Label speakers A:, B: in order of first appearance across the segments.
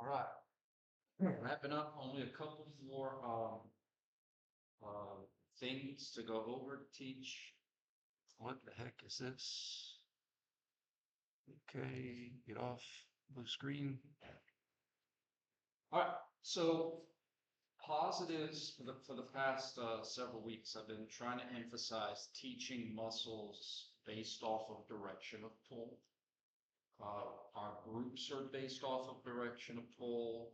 A: All right. Wrapping up, only a couple more uh, things to go over to teach. What the heck is this? Okay, get off the screen. All right, so positives for the past several weeks, I've been trying to emphasize teaching muscles based off of direction of pull. Our groups are based off of direction of pull,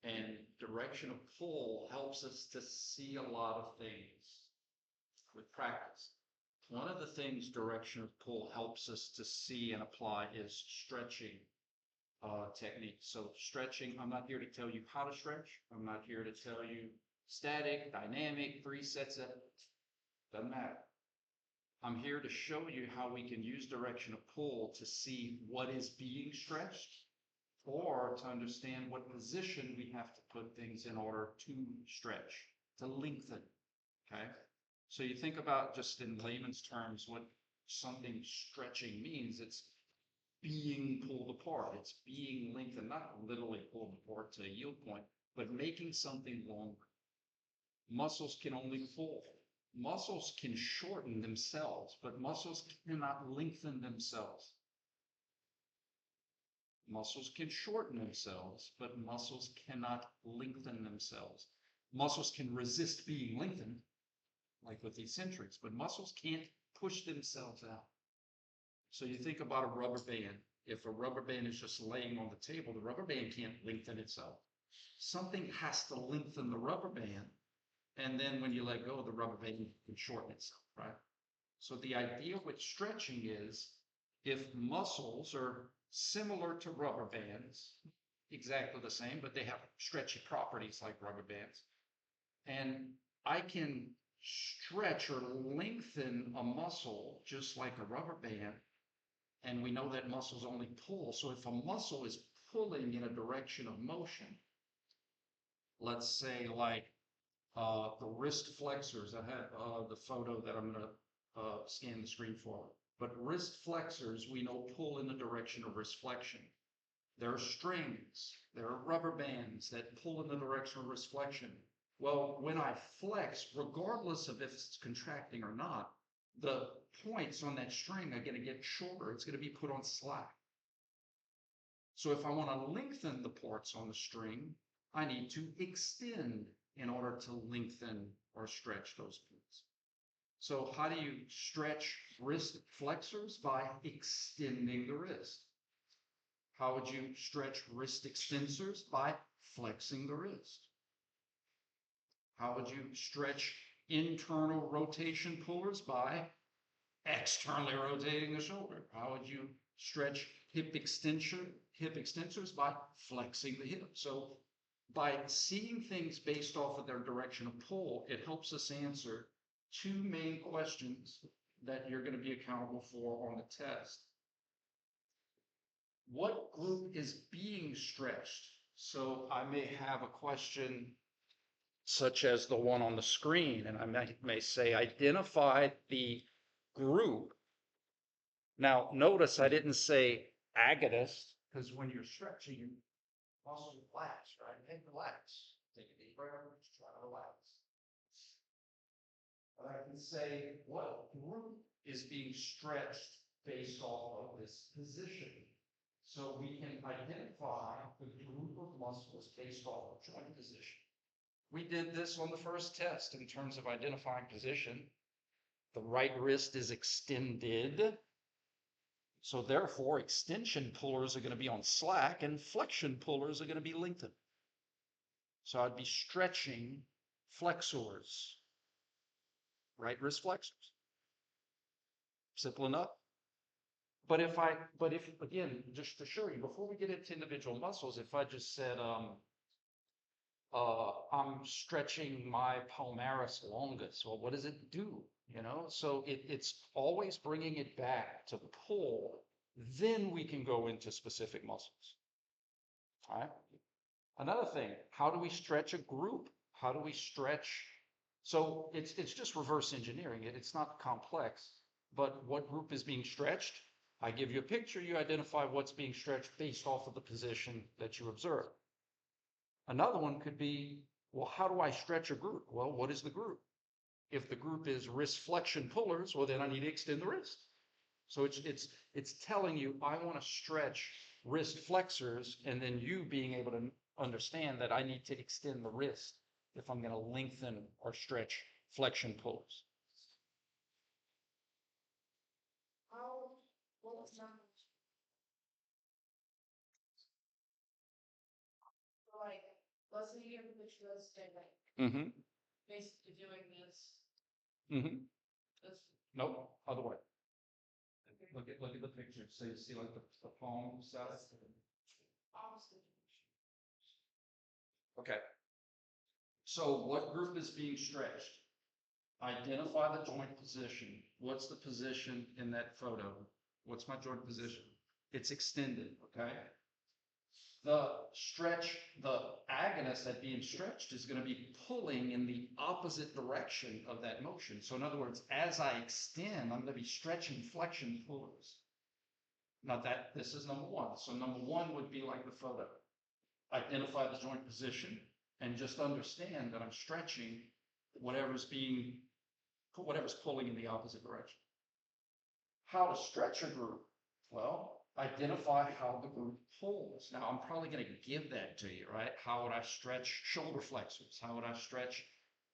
A: and direction of pull helps us to see a lot of things with practice. One of the things direction of pull helps us to see and apply is stretching techniques. So stretching, I'm not here to tell you how to stretch. I'm not here to tell you static, dynamic, 3 sets of, doesn't matter. I'm here to show you how we can use direction of pull to see what is being stretched or to understand what position we have to put things in order to stretch, to lengthen, okay? So you think about, just in layman's terms, what something stretching means. It's being pulled apart. It's being lengthened, not literally pulled apart to a yield point, but making something longer. Muscles can only pull. Muscles can shorten themselves, but muscles cannot lengthen themselves. Muscles can shorten themselves, but muscles cannot lengthen themselves. Muscles can resist being lengthened, like with eccentrics, but muscles can't push themselves out. So you think about a rubber band. If a rubber band is just laying on the table, the rubber band can't lengthen itself. Something has to lengthen the rubber band, and then when you let go, the rubber band can shorten itself, right? So the idea with stretching is, if muscles are similar to rubber bands, exactly the same, but they have stretchy properties like rubber bands, and I can stretch or lengthen a muscle just like a rubber band, and we know that muscles only pull. So if a muscle is pulling in a direction of motion, let's say like the wrist flexors. I have the photo that I'm going to scan the screen for. But wrist flexors, we know, pull in the direction of wrist flexion. There are strings, there are rubber bands that pull in the direction of wrist flexion. Well, when I flex, regardless of if it's contracting or not, the points on that string are going to get shorter. It's going to be put on slack. So if I want to lengthen the parts on the string, I need to extend in order to lengthen or stretch those points. So how do you stretch wrist flexors? By extending the wrist. How would you stretch wrist extensors? By flexing the wrist. How would you stretch internal rotation pullers? By externally rotating the shoulder. How would you stretch hip extensors? By flexing the hip. So by seeing things based off of their direction of pull, it helps us answer 2 main questions that you're going to be accountable for on the test. What group is being stretched? So I may have a question such as the one on the screen, and I may say, identify the group. Now, notice I didn't say agonist, because when you're stretching, your muscles relax, right? Hey, relax. Take a deep breath, try to relax. But I can say what group is being stretched based off of this position. So we can identify the group of muscles based off of joint position. We did this on the first test in terms of identifying position. The right wrist is extended. So therefore, extension pullers are going to be on slack and flexion pullers are going to be lengthened. So I'd be stretching flexors, right wrist flexors. Simple enough. But if again, just to show you, before we get into individual muscles, if I just said, I'm stretching my palmaris longus, well, what does it do? You know, so it's always bringing it back to pull. Then we can go into specific muscles. All right. Another thing, how do we stretch a group? How do we stretch? So it's just reverse engineering it. It's not complex, but what group is being stretched? I give you a picture, you identify what's being stretched based off of the position that you observe. Another one could be, well, how do I stretch a group? Well, what is the group? If the group is wrist flexion pullers, well, then I need to extend the wrist. So it's telling you I want to stretch wrist flexors, and then you being able to understand that I need to extend the wrist if I'm going to lengthen or stretch flexion pullers.
B: How, well, it's not. Like, let's say you have a picture that's standing,
A: Mm-hmm.
B: basically doing this,
A: Mm-hmm.
B: this,
A: Nope, other way. Look at the picture. So you see like the palm side?
B: opposite.
A: Okay. So what group is being stretched? Identify the joint position. What's the position in that photo? What's my joint position? It's extended, okay? The stretch, the agonist that being stretched is going to be pulling in the opposite direction of that motion. So in other words, as I extend, I'm going to be stretching flexion pullers. Now this is number one. So number one would be like the photo. Identify the joint position and just understand that I'm stretching whatever's pulling in the opposite direction. How to stretch a group? Well, identify how the group pulls. Now, I'm probably going to give that to you, right? How would I stretch shoulder flexors? How would I stretch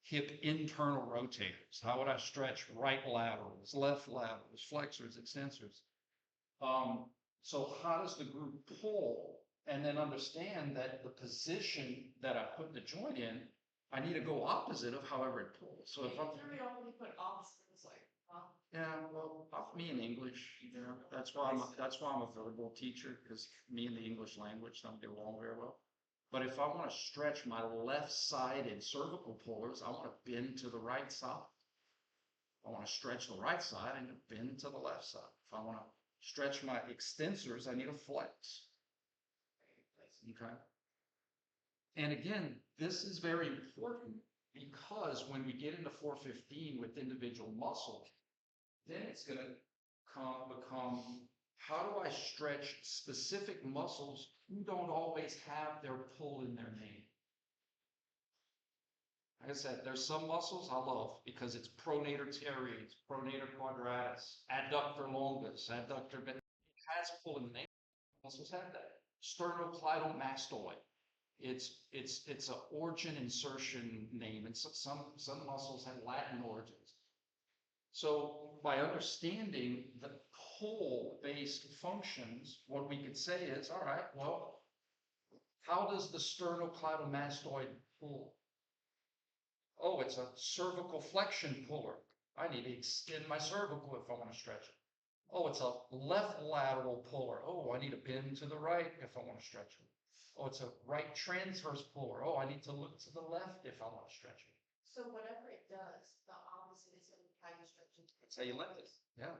A: hip internal rotators? How would I stretch right laterals, left laterals, flexors, extensors? So how does the group pull? And then understand that the position that I put the joint in, I need to go opposite of however it pulls. So if I'm
B: Very often put opposite, it's like,
A: yeah, well, me in English, you know, that's why I'm a verbal teacher, because me and the English language don't get along very well. But if I want to stretch my left-sided cervical pullers, I want to bend to the right side. If I want to stretch the right side, I need to bend to the left side. If I want to stretch my extensors, I need to flex. Okay. And again, this is very important because when we get into 415 with individual muscles, then it's going to become, how do I stretch specific muscles who don't always have their pull in their name? Like I said, there's some muscles I love because it's pronator teres, pronator quadratus, adductor longus, adductor, it has pull in the name. Muscles have that. Sternocleidomastoid. It's an origin insertion name, and some muscles have Latin origins. So by understanding the pull-based functions, what we could say is, all right, well, how does the sternocleidomastoid pull? Oh, it's a cervical flexion puller. I need to extend my cervical if I want to stretch it. Oh, it's a left lateral puller. Oh, I need to bend to the right if I want to stretch it. Oh, it's a right transverse puller. Oh, I need to look to the left if I want to stretch it.
B: so whatever it does, the opposite is how you stretch it.
A: That's how you lengthen it. Yeah.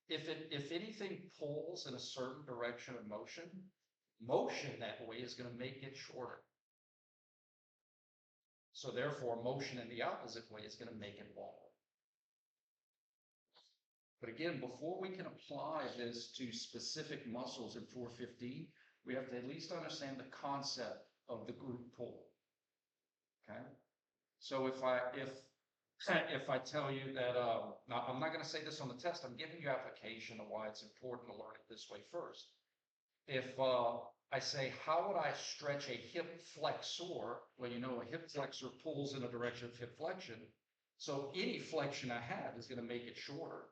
A: If anything pulls in a certain direction of motion that way is going to make it shorter. So therefore, motion in the opposite way is going to make it longer. But again, before we can apply this to specific muscles in 415, we have to at least understand the concept of the group pull. Okay. So if I tell you that, now I'm not going to say this on the test, I'm giving you application of why it's important to learn it this way first. If I say, how would I stretch a hip flexor? Well, you know, a hip flexor pulls in a direction of hip flexion. So any flexion I have is going to make it shorter.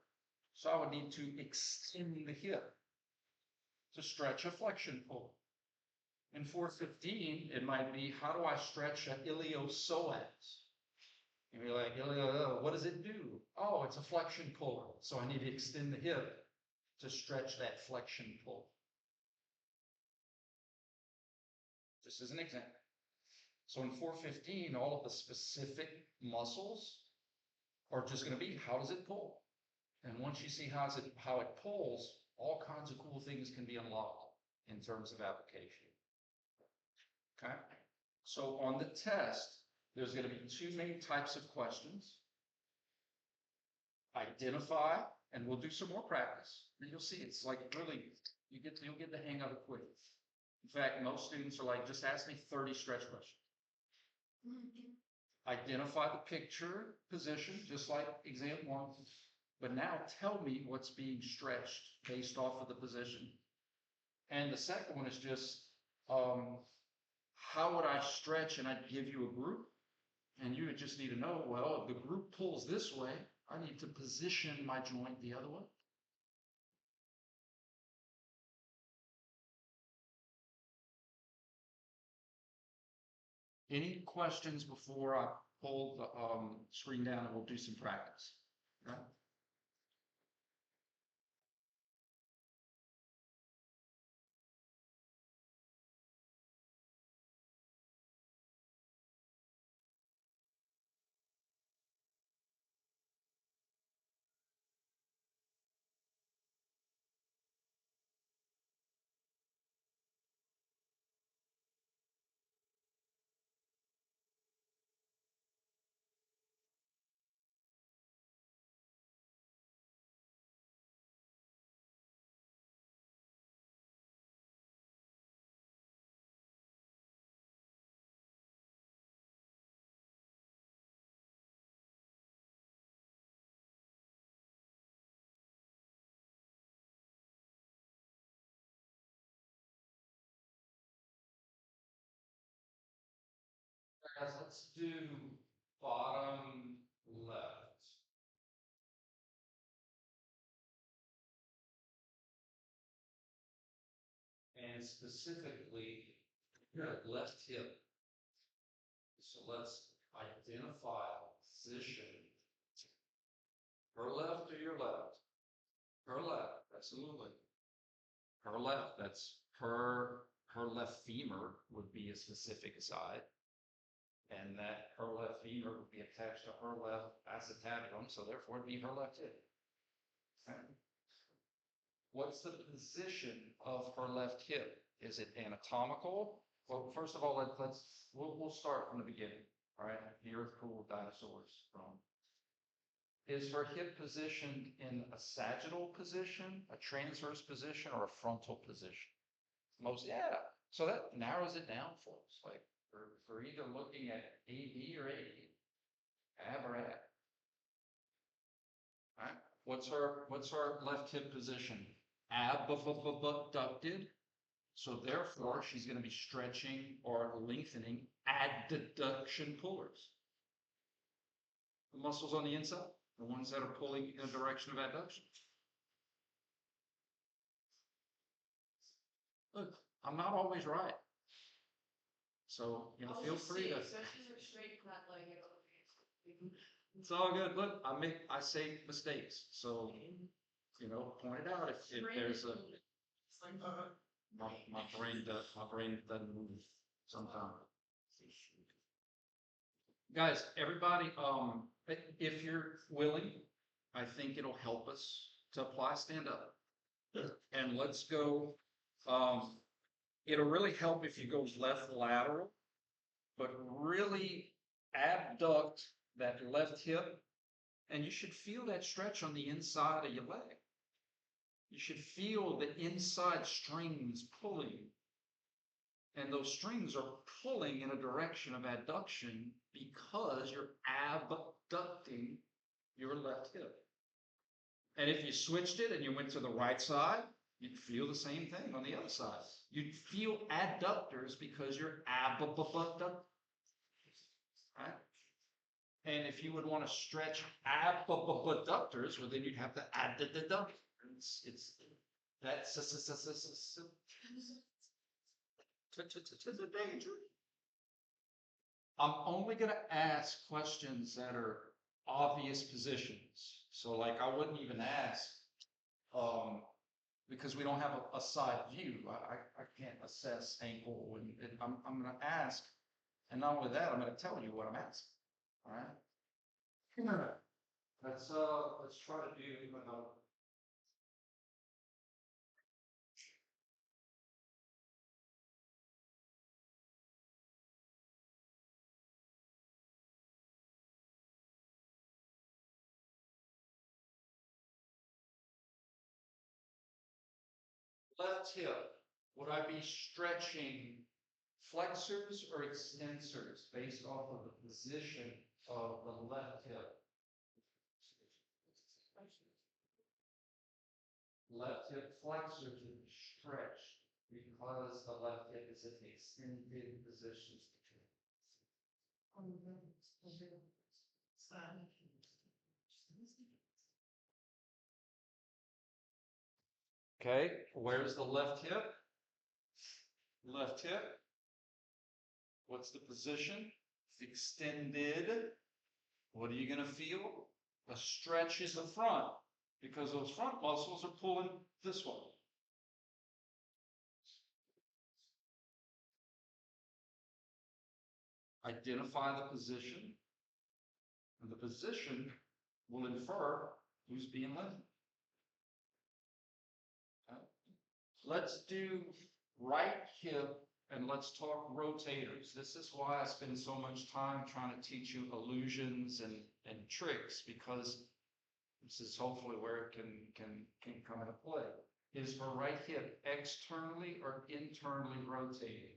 A: So I would need to extend the hip to stretch a flexion pull. In 415, it might be, how do I stretch an iliopsoas? And you're like, what does it do? Oh, it's a flexion puller. So I need to extend the hip to stretch that flexion pull. Just as an example. So in 415, all of the specific muscles are just going to be, how does it pull? And once you see how it pulls, all kinds of cool things can be unlocked in terms of application. Okay? So on the test, there's going to be two main types of questions. Identify, and we'll do some more practice. And you'll see it's like really, you'll get the hang of it quick. In fact, most students are like, just ask me 30 stretch questions. Identify the picture position, just like exam 1, but now tell me what's being stretched based off of the position. And the second one is just, how would I stretch? And I'd give you a group, and you would just need to know, well, if the group pulls this way, I need to position my joint the other way. Any questions before I pull the screen down and we'll do some practice? Okay. Guys, let's do bottom left. And specifically, here, left hip. So let's identify position. Her left or your left? Her left, absolutely. Her left, that's her left femur would be a specific side. And that her left femur would be attached to her left acetabulum, so therefore it'd be her left hip. Okay. What's the position of her left hip? Is it anatomical? Well, first of all, we'll start from the beginning. All right, the earth cooled dinosaurs from. Is her hip positioned in a sagittal position, a transverse position, or a frontal position? Yeah. So that narrows it down for us. Like we're either looking at AB or AD, ab or ab. All right. What's her left hip position? Abducted. So therefore, she's going to be stretching or lengthening adduction pullers. The muscles on the inside, the ones that are pulling in the direction of adduction. Look, I'm not always right. So, feel free to. It's all good. Look, I say mistakes. So, point it out if there's a. My brain doesn't move sometimes. Guys, everybody, if you're willing, I think it'll help us to apply stand up. And let's go. It'll really help if you go left lateral, but really abduct that left hip, and you should feel that stretch on the inside of your leg. You should feel the inside strings pulling. And those strings are pulling in a direction of adduction because you're abducting your left hip. And if you switched it and you went to the right side, you'd feel the same thing on the other side. You'd feel adductors because you're abducting. Right? And if you would want to stretch abductors, well, then you'd have to adduct. It's that's the danger. I'm only going to ask questions that are obvious positions. So, like, I wouldn't even ask, because we don't have a side view. I can't assess ankle, and I'm going to ask, and not only that, I'm going to tell you what I'm asking. All right. Let's try to do. Left hip. Would I be stretching flexors or extensors based off of the position of the left hip? Left hip flexors would be stretched because the left hip is in the extended position. Okay, where's the left hip? Left hip. What's the position? It's extended. What are you going to feel? A stretch in the front because those front muscles are pulling this way. Identify the position, and the position will infer who's being lifted. Okay. Let's do right hip and let's talk rotators. This is why I spend so much time trying to teach you illusions and tricks, because this is hopefully where it can come into play. Is her right hip externally or internally rotating?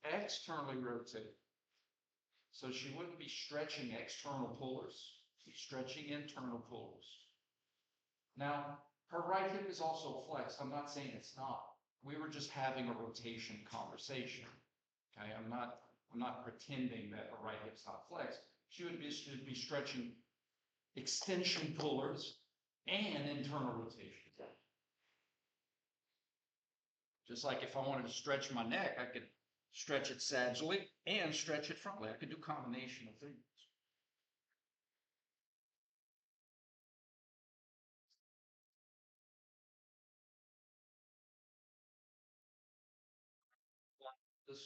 A: Externally rotating. So she wouldn't be stretching external pullers, she's stretching internal pullers. Now, her right hip is also flexed. I'm not saying it's not. We were just having a rotation conversation. Okay, I'm not pretending that her right hip's not flexed. She would be stretching extension pullers and internal rotation. Just like if I wanted to stretch my neck, I could stretch it sagittally and stretch it frontally. I could do a combination of things. This.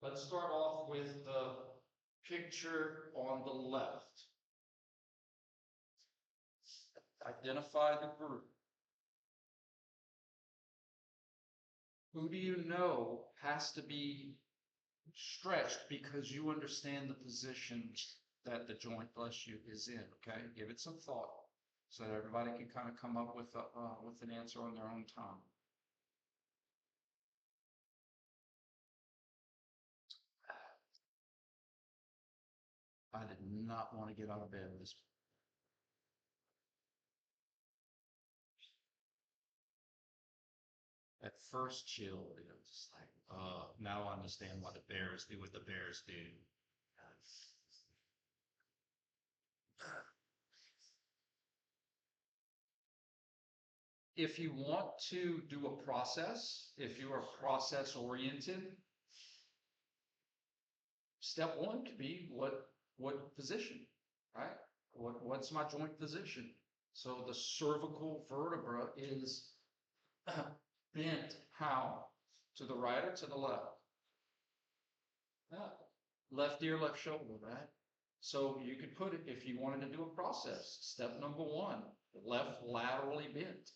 A: Let's start off with the picture on the left. Identify the group. Who do you know has to be stretched because you understand the position that the joint, bless you, is in? Okay, give it some thought so that everybody can kind of come up with an answer on their own time. I did not want to get out of bed this. At first chill, just like, now I understand why the Bears do what the Bears do. If you want to do a process, if you are process oriented, step one could be what position, right? What's my joint position? So the cervical vertebra is bent how? To the right or to the left? Left ear, left shoulder, right? So you could put it, if you wanted to do a process, step number one, left laterally bent.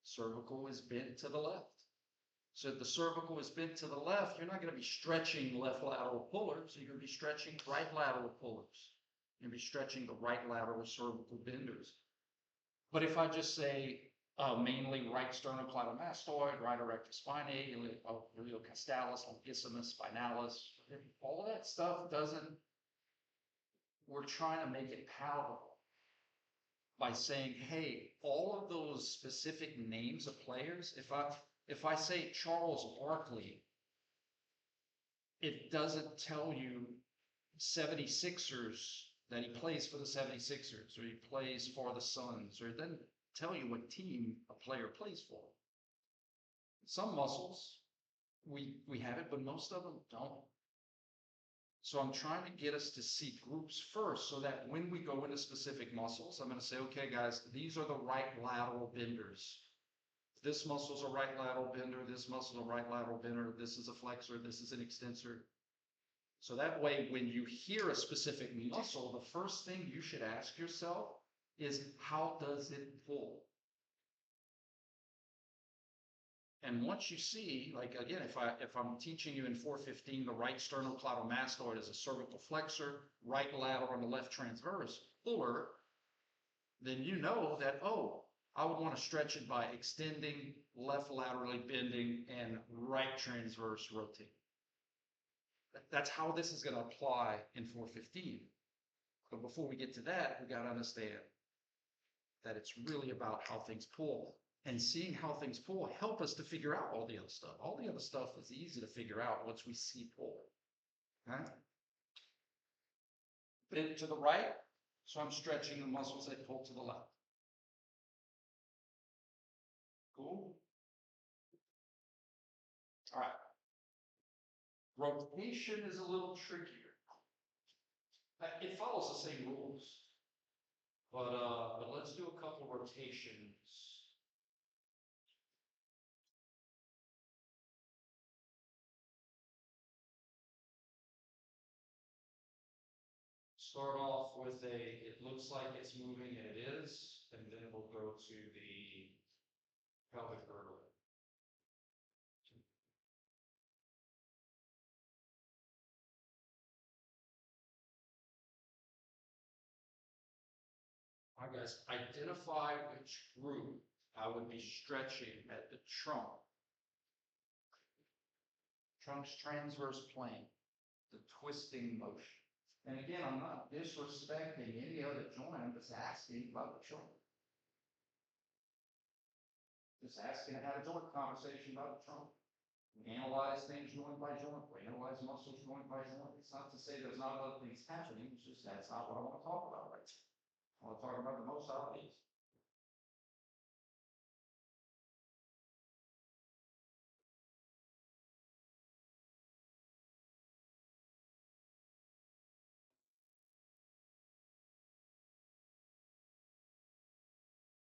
A: Cervical is bent to the left. So if the cervical is bent to the left, you're not going to be stretching left lateral pullers. You're going to be stretching right lateral pullers. You're going to be stretching the right lateral cervical benders. But if I just say mainly right sternocleidomastoid, right erector spinae, iliocastalis, longissimus, spinalis, all of that stuff doesn't, we're trying to make it palatable by saying, hey, all of those specific names of players, if I say Charles Barkley, it doesn't tell you 76ers that he plays for the 76ers or he plays for the Suns, or it doesn't tell you what team a player plays for. Some muscles, we have it, but most of them don't. So I'm trying to get us to see groups first so that when we go into specific muscles, I'm going to say, okay, guys, these are the right lateral benders. This muscle's a right lateral bender, this muscle's a right lateral bender, this is a flexor, this is an extensor. So that way, when you hear a specific muscle, the first thing you should ask yourself is, how does it pull? And once you see, like again, if I'm teaching you in 415, the right sternocleidomastoid is a cervical flexor, right lateral and the left transverse fuller, then you know that, oh, I would want to stretch it by extending, left laterally bending, and right transverse rotating. That's how this is going to apply in 415. But before we get to that, we got to understand that it's really about how things pull. And seeing how things pull help us to figure out all the other stuff. All the other stuff is easy to figure out once we see pull. Okay? Bend to the right, so I'm stretching the muscles that pull to the left. Cool? All right. Rotation is a little trickier. It follows the same rules, but let's do a couple rotations. Start off with it looks like it's moving, and it is, and then we'll go to the pelvic girdle. All right, guys, identify which group I would be stretching at the trunk. Trunk's transverse plane, the twisting motion. And again, I'm not disrespecting any other joint, I'm just asking about the trunk. Just asking to have a joint conversation about the trunk. We analyze things joint by joint, we analyze muscles joint by joint. It's not to say there's not other things happening, it's just that's not what I want to talk about right now. I want to talk about the most obvious.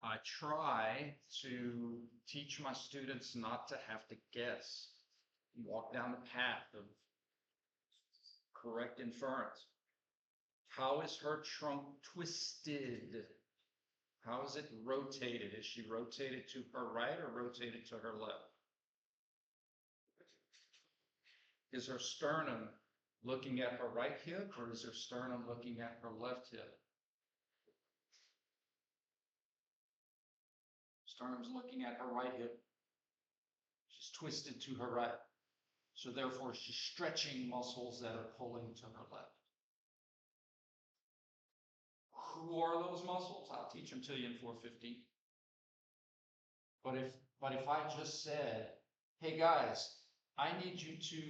A: I try to teach my students not to have to guess, walk down the path of correct inference. How is her trunk twisted? How is it rotated? Is she rotated to her right or rotated to her left? Is her sternum looking at her right hip or is her sternum looking at her left hip? Sternum's looking at her right hip. She's twisted to her right. So therefore, she's stretching muscles that are pulling to her left. Who are those muscles? I'll teach them to you in 415. But if I just said, hey guys, I need you to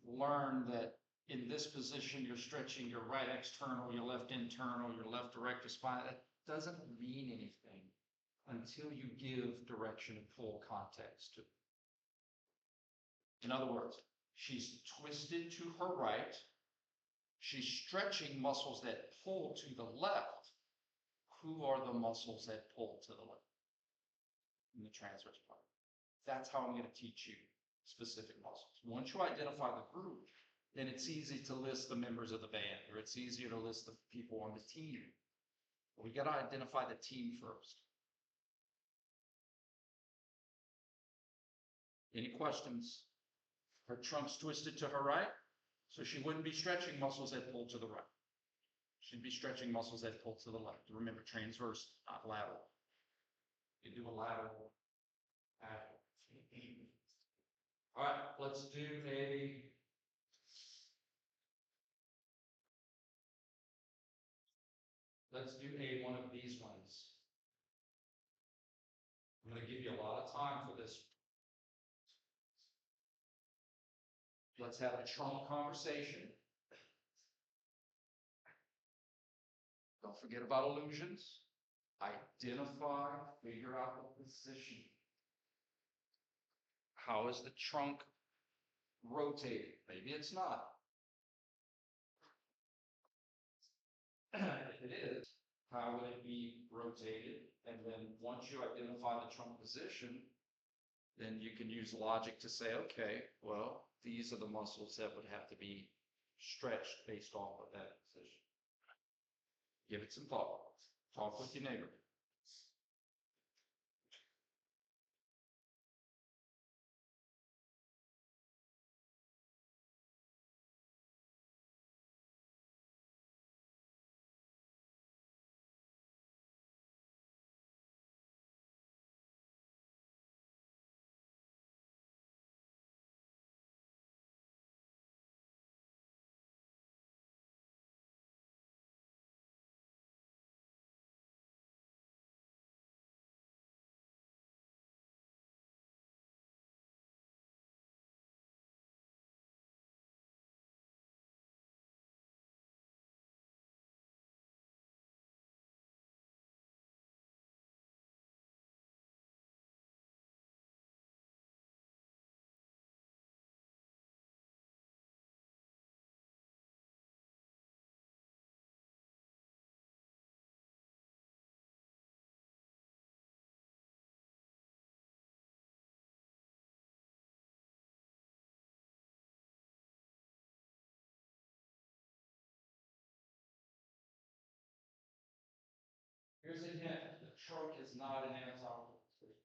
A: learn that in this position, you're stretching your right external, your left internal, your left erector spine, that doesn't mean anything until you give direction and full context to it. In other words, she's twisted to her right. She's stretching muscles that pull to the left. Who are the muscles that pull to the left in the transverse part? That's how I'm going to teach you specific muscles. Once you identify the group, then it's easy to list the members of the band, or it's easier to list the people on the team. But we got to identify the team first. Any questions? Her trunk's twisted to her right, so she wouldn't be stretching muscles that pull to the right. She'd be stretching muscles that pull to the left. Remember, transverse, not lateral. You do a lateral. All right, let's do one of these ones. I'm going to give you a lot of time for this. Let's have a trunk conversation. Don't forget about illusions. Identify, figure out the position. How is the trunk rotated? Maybe it's not. If it is, how would it be rotated? And then once you identify the trunk position, then you can use logic to say, okay, well, these are the muscles that would have to be stretched based off of that position. Give it some thought. Talk with your neighbor. Here's a hint, the trunk is not an anatomical position.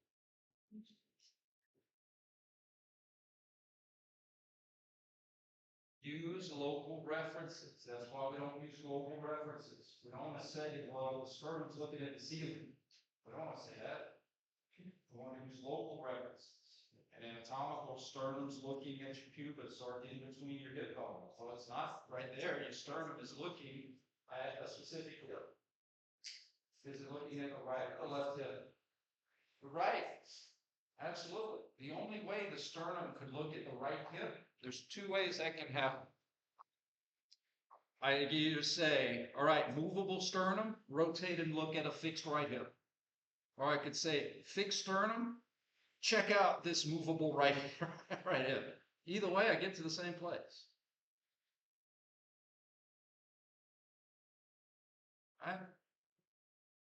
A: Use local references. That's why we don't use local references. We don't want to say, well, the sternum's looking at the ceiling. We don't want to say that. We want to use local references. An anatomical sternum's looking at your pubis or in between your hip bones. Well, it's not right there. Your sternum is looking at a specific hip. Is it looking at the right or the left hip? The right. Absolutely. The only way the sternum could look at the right hip, there's two ways that can happen. I either say, all right, movable sternum, rotate and look at a fixed right hip. Or I could say, fixed sternum, check out this movable right hip. Either way, I get to the same place. Right?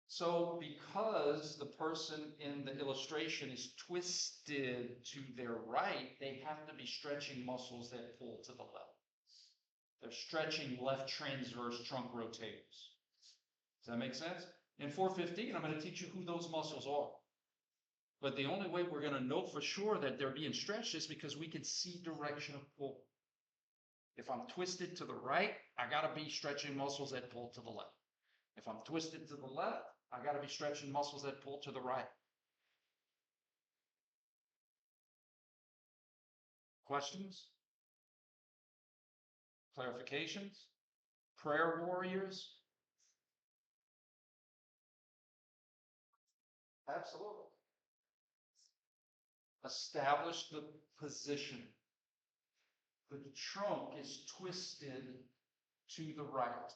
A: So because the person in the illustration is twisted to their right, they have to be stretching muscles that pull to the left. They're stretching left transverse trunk rotators. Does that make sense? In 415, I'm going to teach you who those muscles are. But the only way we're going to know for sure that they're being stretched is because we can see direction of pull. If I'm twisted to the right, I got to be stretching muscles that pull to the left. If I'm twisted to the left, I got to be stretching muscles that pull to the right. Questions? Clarifications? Prayer warriors? Absolutely. Establish the position. The trunk is twisted to the right.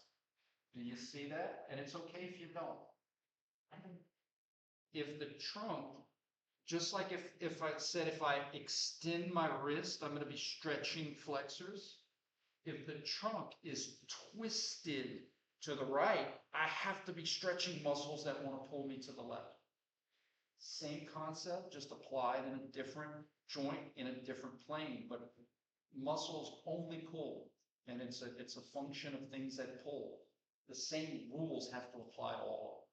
A: Do you see that? And it's okay if you don't. If the trunk, just like if I said, if I extend my wrist, I'm going to be stretching flexors. If the trunk is twisted to the right, I have to be stretching muscles that want to pull me to the left. Same concept, just applied in a different joint, in a different plane, but muscles only pull, and it's a function of things that pull. The same rules have to apply to all.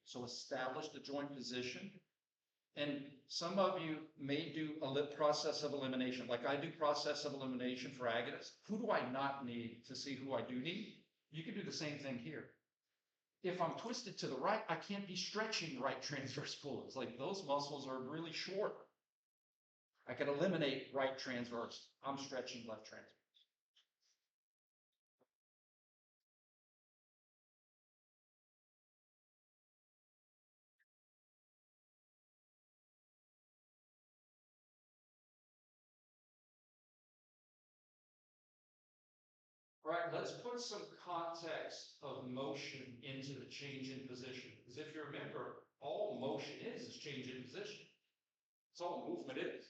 A: So establish the joint position. And some of you may do a process of elimination, like I do process of elimination for agonists. Who do I not need to see who I do need? You can do the same thing here. If I'm twisted to the right, I can't be stretching right transverse pulleys. Like those muscles are really short. I can eliminate right transverse. I'm stretching left transverse. All right, let's put some context of motion into the change in position. Because if you remember, all motion is change in position. That's all movement is.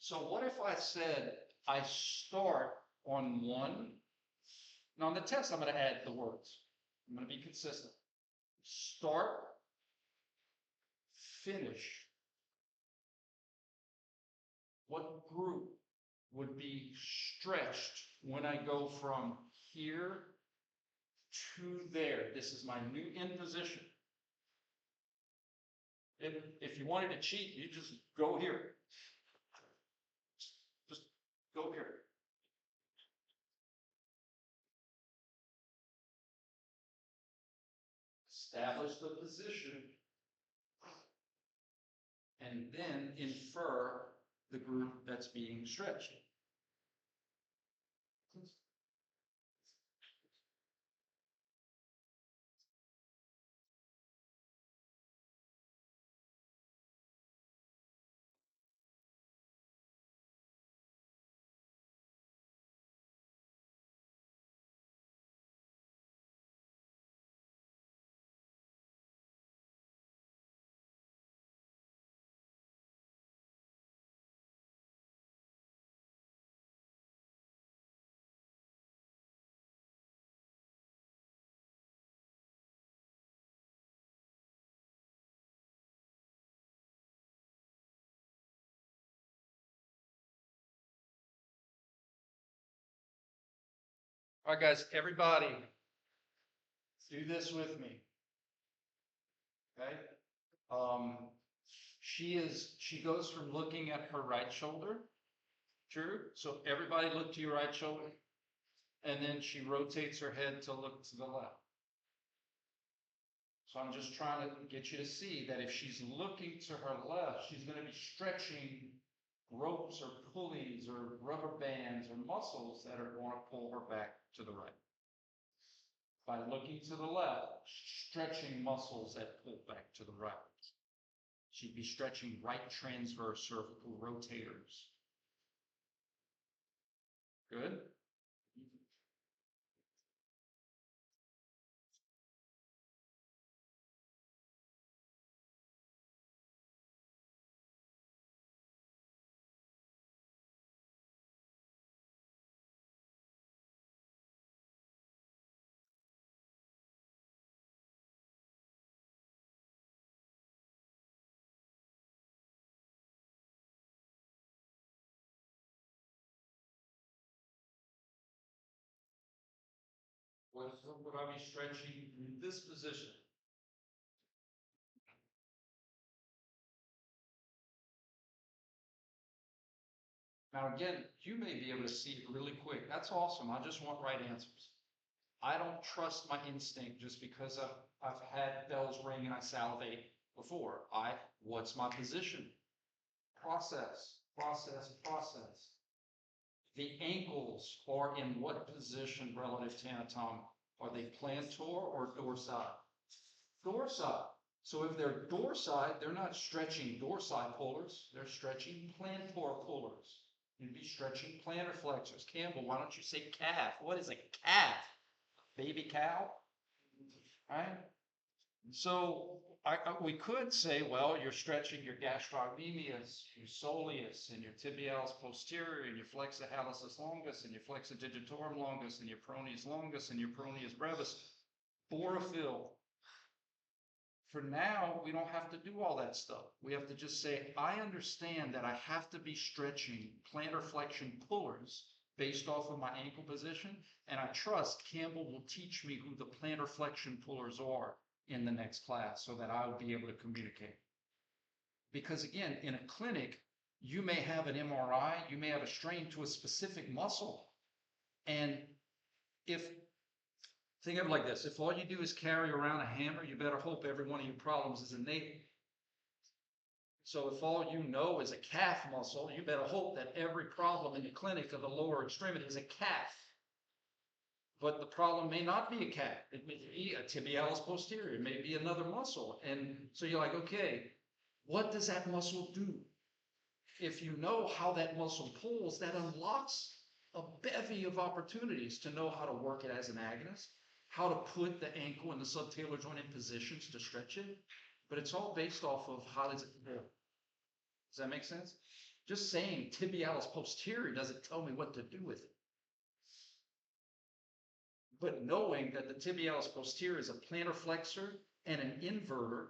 A: So what if I said I start on one? Now on the test, I'm going to add the words. I'm going to be consistent. Start, finish. What group would be stretched when I go from here to there? This is my new end position. If you wanted to cheat, you just go here. Just go here. Establish the position and then infer the group that's being stretched. All right, guys, everybody, do this with me. Okay? She goes from looking at her right shoulder. True. So everybody look to your right shoulder. And then she rotates her head to look to the left. So I'm just trying to get you to see that if she's looking to her left, she's going to be stretching ropes or pulleys or rubber bands or muscles that are going to pull her back to the right. By looking to the left, stretching muscles that pull back to the right. She'd be stretching right transverse cervical rotators. Good? What would I be stretching in this position? Now, again, you may be able to see it really quick. That's awesome. I just want right answers. I don't trust my instinct just because I've had bells ring and I salivate before. What's my position? Process, process, process. The ankles are in what position relative to anatomy? Are they plantar or dorsal? Dorsal. So if they're dorsal, they're not stretching dorsipolars, they're stretching plantar polars. You'd be stretching plantar flexors. Campbell, why don't you say calf? What is a calf? Baby cow? Right? So we could say, well, you're stretching your gastrocnemius, your soleus, and your tibialis posterior, and your flexor hallucis longus, and your flexor digitorum longus, and your peroneus longus, and your peroneus brevis. Borophyll. For now, we don't have to do all that stuff. We have to just say, I understand that I have to be stretching plantar flexion pullers based off of my ankle position, and I trust Campbell will teach me who the plantar flexion pullers are in the next class so that I'll be able to communicate. Because again, in a clinic, you may have an MRI, you may have a strain to a specific muscle, and think of it like this, if all you do is carry around a hammer, you better hope every one of your problems is innate. So if all you know is a calf muscle, you better hope that every problem in the clinic of the lower extremity is a calf. But the problem may not be a calf. It may be a tibialis posterior. It may be another muscle. And so you're like, okay, what does that muscle do? If you know how that muscle pulls, that unlocks a bevy of opportunities to know how to work it as an agonist, how to put the ankle and the subtalar joint in positions to stretch it. But it's all based off of how does it feel. Does that make sense? Just saying tibialis posterior doesn't tell me what to do with it. But knowing that the tibialis posterior is a plantar flexor and an inverter,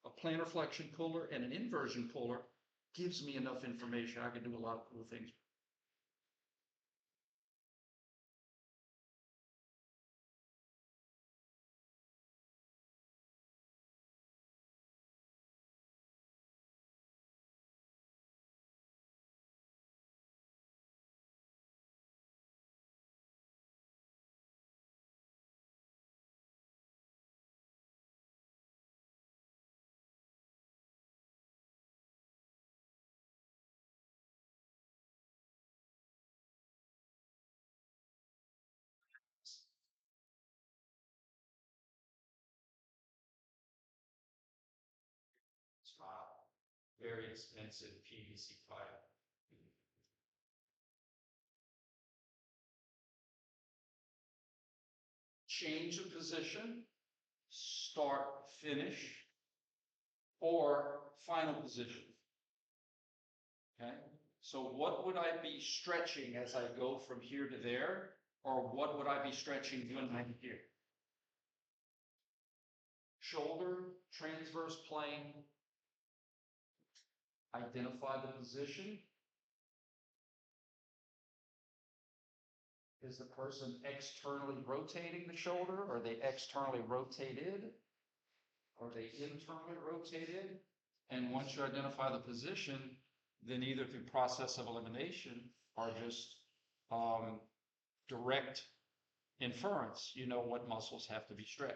A: a plantar flexion puller and an inversion puller, gives me enough information. I can do a lot of cool things. Very expensive PVC pipe. Change of position, start, finish, or final position. Okay, so what would I be stretching as I go from here to there, or what would I be stretching when I'm here? Shoulder, transverse plane, identify the position. Is the person externally rotating the shoulder? Are they externally rotated? Are they internally rotated? And once you identify the position, then either through process of elimination or just direct inference, you know what muscles have to be stretched.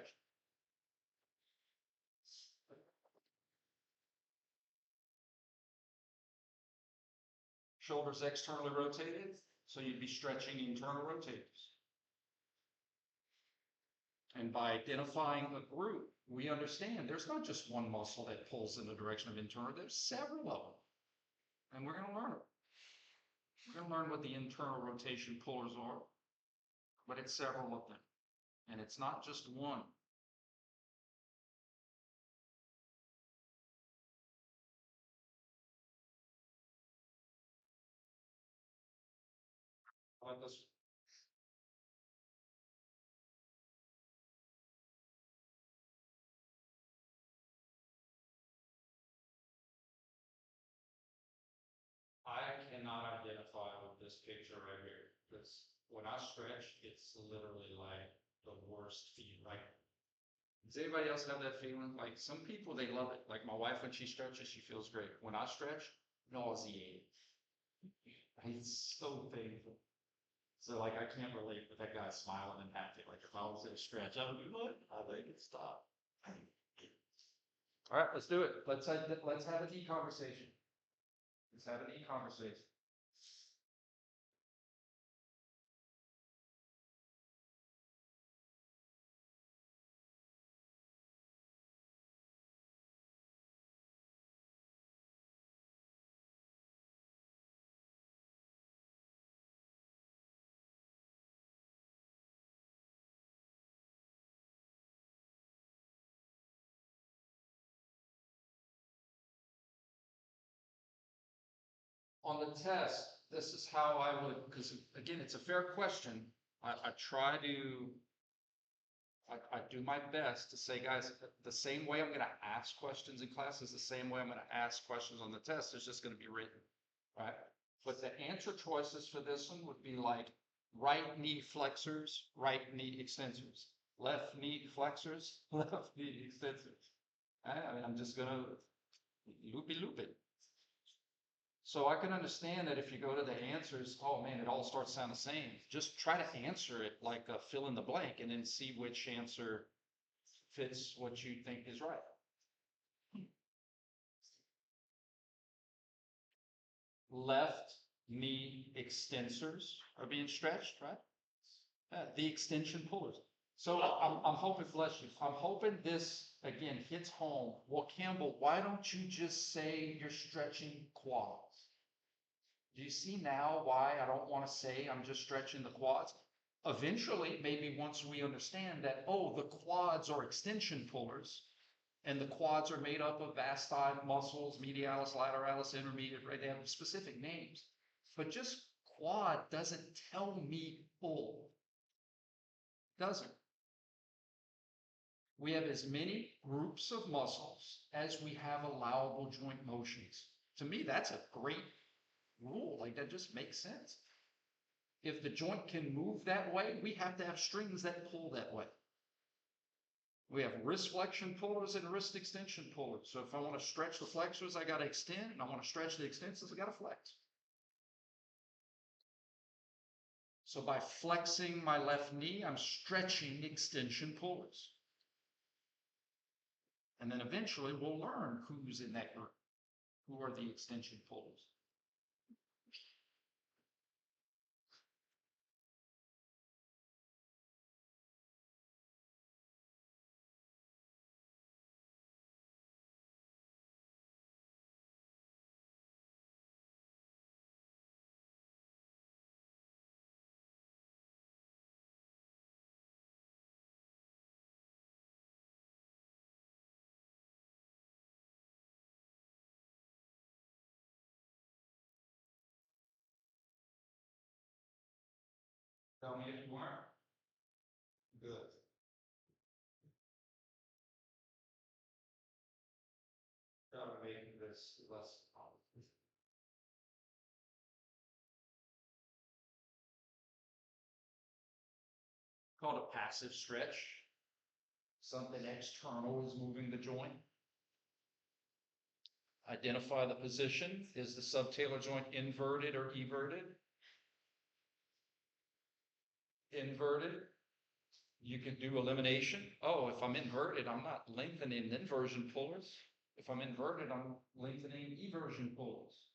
A: Shoulders externally rotated, so you'd be stretching internal rotators. And by identifying a group, we understand there's not just one muscle that pulls in the direction of internal, there's several of them. And we're going to learn them. We're going to learn what the internal rotation pullers are, but it's several of them. And it's not just one. Like this. I cannot identify with this picture right here, because when I stretch, it's literally like the worst feeling. Like, does anybody else have that feeling? Like some people, they love it. Like my wife, when she stretches, she feels great. When I stretch, nauseating. It's so painful. So like I can't relate with that guy smiling and happy. Like if I was in a stretch, I would be like, I think it's stop. All right, let's do it. Let's have an e-conversation. Let's have an e-conversation. On the test, this is how I would, because again, it's a fair question. I try to, I do my best to say, guys, the same way I'm going to ask questions in class is the same way I'm going to ask questions on the test. It's just going to be written, right? But the answer choices for this one would be like right knee flexors, right knee extensors, left knee flexors, left knee extensors. I mean, I'm just going to loop it. So I can understand that if you go to the answers, oh man, it all starts sounding the same. Just try to answer it like a fill in the blank and then see which answer fits what you think is right. Left knee extensors are being stretched, right? The extension pullers. So I'm hoping, bless you, I'm hoping this again hits home. Well, Campbell, why don't you just say you're stretching quads? Do you see now why I don't want to say I'm just stretching the quads? Eventually, maybe once we understand that, oh, the quads are extension pullers, and the quads are made up of vasti muscles, medialis, lateralis, intermediate, right? They have specific names. But just quad doesn't tell me pull. Doesn't. We have as many groups of muscles as we have allowable joint motions. To me, that's a great rule. Like that just makes sense. If the joint can move that way, we have to have strings that pull that way. We have wrist flexion pullers and wrist extension pullers. So if I want to stretch the flexors, I got to extend, and I want to stretch the extensors, I got to flex. So by flexing my left knee, I'm stretching extension pullers. And then eventually we'll learn who's in that group. Who are the extension pullers? Tell me if you are. Good. Try to make this less complicated. Called a passive stretch. something external is moving the joint. Identify the position. Is the subtalar joint inverted or everted? Inverted. You could do elimination. Oh, if I'm inverted, I'm not lengthening inversion pullers. If I'm inverted, I'm lengthening eversion pullers.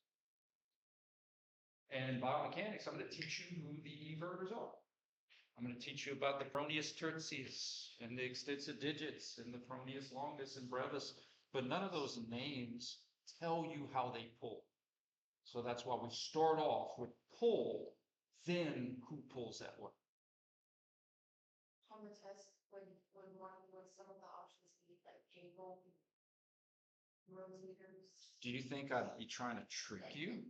A: And in biomechanics, I'm going to teach you who the everters are. I'm going to teach you about the peroneus tertius and the extensor digits and the peroneus longus and brevis, but none of those names tell you how they pull. So that's why we start off with pull, then who pulls that way.
B: On the test, when some of the options be like cable, rotators.
A: Do you think I'd be trying to trick you?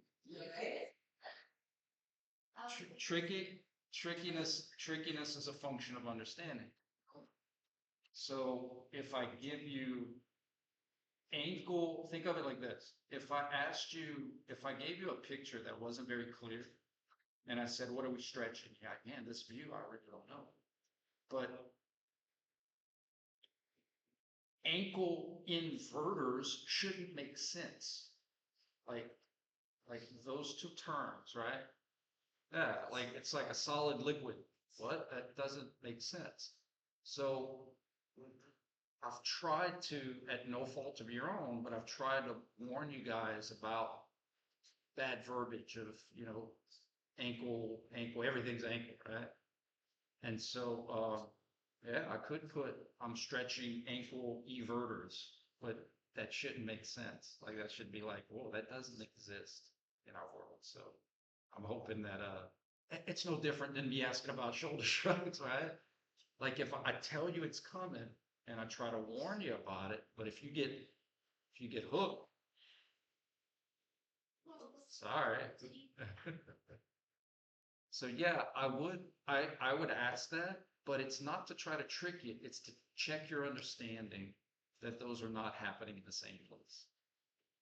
A: Trickiness is a function of understanding. So if I give you ankle, think of it like this. If I gave you a picture that wasn't very clear, and I said, what are we stretching? Yeah, man, this view, I really don't know. But ankle inverters shouldn't make sense. Like those two terms, right? Yeah, like it's like a solid liquid. What? That doesn't make sense. So I've tried to, at no fault of your own, but I've tried to warn you guys about bad verbiage of, ankle, everything's ankle, right? And so, yeah, I could put, I'm stretching ankle everters, but that shouldn't make sense. Like that should be like, whoa, that doesn't exist in our world. So I'm hoping that, it's no different than me asking about shoulder shrugs, right? Like if I tell you it's coming and I try to warn you about it, but if you get hooked, sorry. So yeah, I would ask that, but it's not to try to trick you. It's to check your understanding that those are not happening in the same place.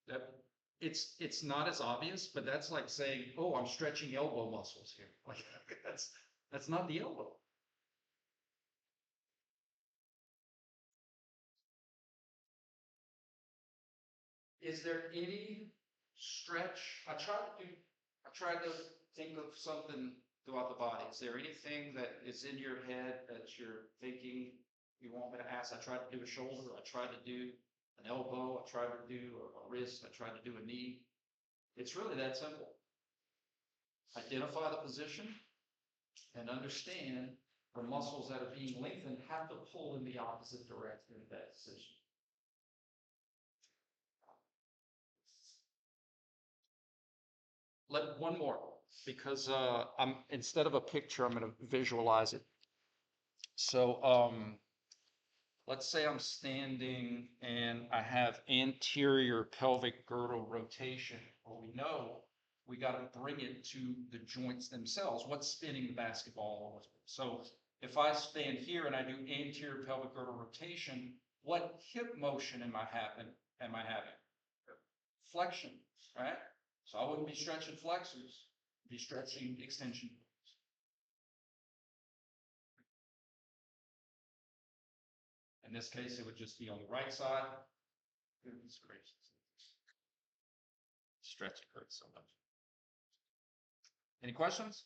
A: That it's not as obvious, but that's like saying, oh, I'm stretching elbow muscles here. Like that's not the elbow. Is there any stretch? I tried to think of something throughout the body. Is there anything that is in your head that you're thinking you want me to ask? I tried to do a shoulder, I tried to do an elbow, I tried to do a wrist, I tried to do a knee. It's really that simple. Identify the position and understand the muscles that are being lengthened have to pull in the opposite direction of that decision. One more, because I'm instead of a picture, I'm going to visualize it. So let's say I'm standing and I have anterior pelvic girdle rotation. Well, we know we got to bring it to the joints themselves. What's spinning the basketball? So if I stand here and I do anterior pelvic girdle rotation, what hip motion am I having? Flexion, right? So I wouldn't be stretching flexors, I'd be stretching extension. In this case, it would just be on the right side. Goodness gracious. Stretching hurts so much. Any questions?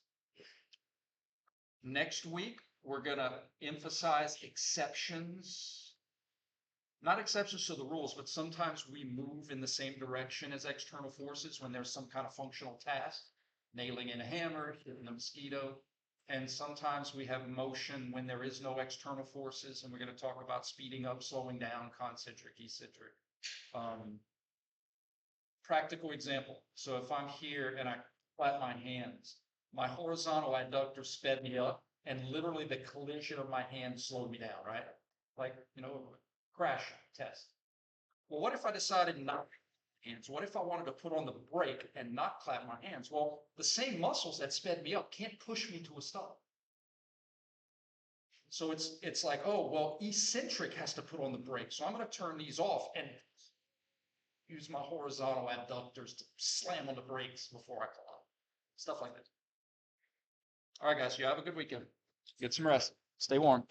A: Next week, we're going to emphasize exceptions. Not exceptions to the rules, but sometimes we move in the same direction as external forces when there's some kind of functional task, nailing in a hammer, hitting a mosquito. And sometimes we have motion when there is no external forces, and we're going to talk about speeding up, slowing down, concentric, eccentric. Practical example. So if I'm here and I clap my hands, my horizontal adductor sped me up, and literally the collision of my hands slowed me down, right? Like, crash test. Well, what if I decided not to hands? What if I wanted to put on the brake and not clap my hands? Well, the same muscles that sped me up can't push me to a stop. So it's like, oh, well, eccentric has to put on the brake. So I'm going to turn these off and use my horizontal adductors to slam on the brakes before I climb. Stuff like that. All right, guys, you have a good weekend. Get some rest. Stay warm.